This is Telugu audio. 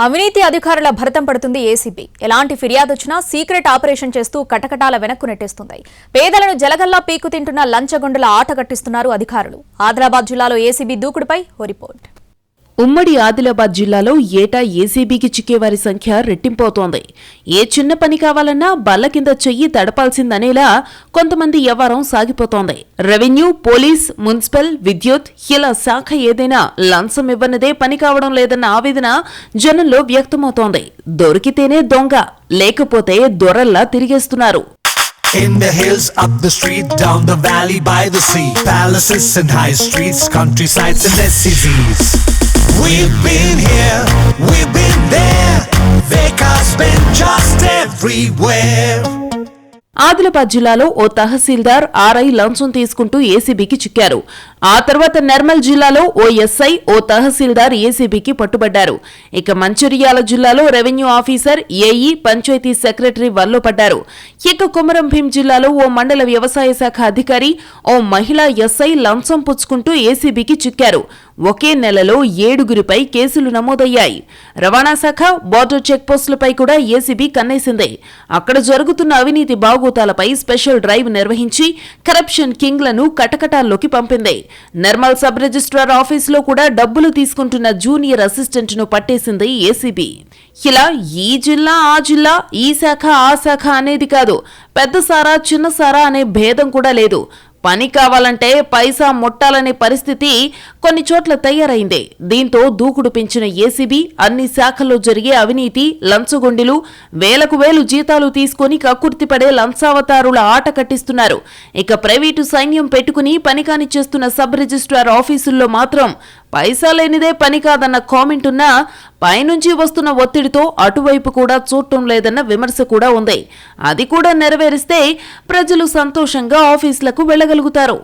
అవినీతి అధికారుల భరతం పడుతుంది ఏసీబీ. ఎలాంటి ఫిర్యాదు వచ్చినా సీక్రెట్ ఆపరేషన్ చేస్తూ కటకటాల వెనక్కు నెట్టేస్తుంది. పేదలను జలగల్లా పీకు తింటున్న లంచగొండల ఆట కట్టిస్తున్నారు అధికారులు. ఆదిలాబాద్ జిల్లాలో ఏసీబీ దూకుడుపై ఓ రిపోర్ట్. ఉమ్మడి ఆదిలాబాద్ జిల్లాలో ఏటా ఏసీబీకి చిక్కేవారి సంఖ్య రెట్టింపవుతోంది. ఏ చిన్న పని కావాలన్నా బల్ల కింద చెయ్యి తడపాల్సిందనేలా కొంతమంది వ్యవహారం సాగిపోతోంది. రెవెన్యూ, పోలీస్, మున్సిపల్, విద్యుత్ ఇలా శాఖ ఏదైనా లంచం ఇవ్వనిదే పని కావడం లేదన్న ఆవేదన జనంలో వ్యక్తమవుతోంది. దొరికితేనే దొంగ, లేకపోతే దొరల్లా తిరిగేస్తున్నారు. In the hills, up the street, down the valley, by the sea, palaces and high streets, countrysides and SCZs. We've been here, we've been there, Vekas been just everywhere. Adilabad జిల్లాలో ఓ తహసీల్దార్ ఆర్ఐ లంచం తీసుకుంటూ ఏసీబీకి చిక్కారు. ఆ తర్వాత నిర్మల్ జిల్లాలో ఓ ఎస్ఐ, ఓ తహసీల్దార్ ఏసీబీకి పట్టుబడ్డారు. ఇక మంచిర్యాల జిల్లాలో revenue officer, AE, panchayat secretary వల్లో పడ్డారు. ఇక కొమరం భీం జిల్లాలో ఓ మండల వ్యవసాయ శాఖ అధికారి, ఓ మహిళా ఎస్ఐ లంచం పుచ్చుకుంటూ ఏసీబీకి చిక్కారు. ఒకే నెలలో 7గురిపై కేసులు నమోదయ్యాయి. రవాణా శాఖ, బోర్డర్ చెక్పోస్టులపై కూడా ఏసీబీ కన్నేసింది. అక్కడ జరుగుతున్న అవినీతి బాగోతాలపై స్పెషల్ డ్రైవ్ నిర్వహించి కరప్షన్ కింగ్లను కటకటాల్లోకి పంపింది. నిర్మల్ సబ్ రిజిస్ట్రార్ ఆఫీసులో కూడా డబ్బులు తీసుకుంటున్న జూనియర్ అసిస్టెంట్ ను పట్టేసింది ఏసీబీ. ఇలా ఈ జిల్లా ఆ జిల్లా, ఈ శాఖ ఆ శాఖ అనేది కాదు, పెద్ద సారా చిన్న సారా అనే భేదం కూడా లేదు. పని కావాలంటే పైసా ముట్టాలనే పరిస్థితి కొన్ని చోట్ల తయారైంది. దీంతో దూకుడు పెంచిన ఏసీబీ అన్ని శాఖల్లో జరిగే అవినీతి, లంచగొండిలు, వేలకు వేలు జీతాలు తీసుకుని కక్కుర్తిపడే లంచావతారుల ఆట కట్టిస్తున్నారు. ఇక ప్రైవేటు సైన్యం పెట్టుకుని పని కానిచ్చేస్తున్న సబ్ రిజిస్ట్రార్ ఆఫీసుల్లో మాత్రం పైసా లేనిదే పని కాదన్న కామెంట్ ఉన్నా పైనుంచి వస్తున్న ఒత్తిడితో అటువైపు కూడా చూడటం లేదన్న విమర్శ కూడా ఉంది. అది కూడా నెరవేరిస్తే ప్రజలు సంతోషంగా ఆఫీసులకు వెళ్లగలుగుతారు.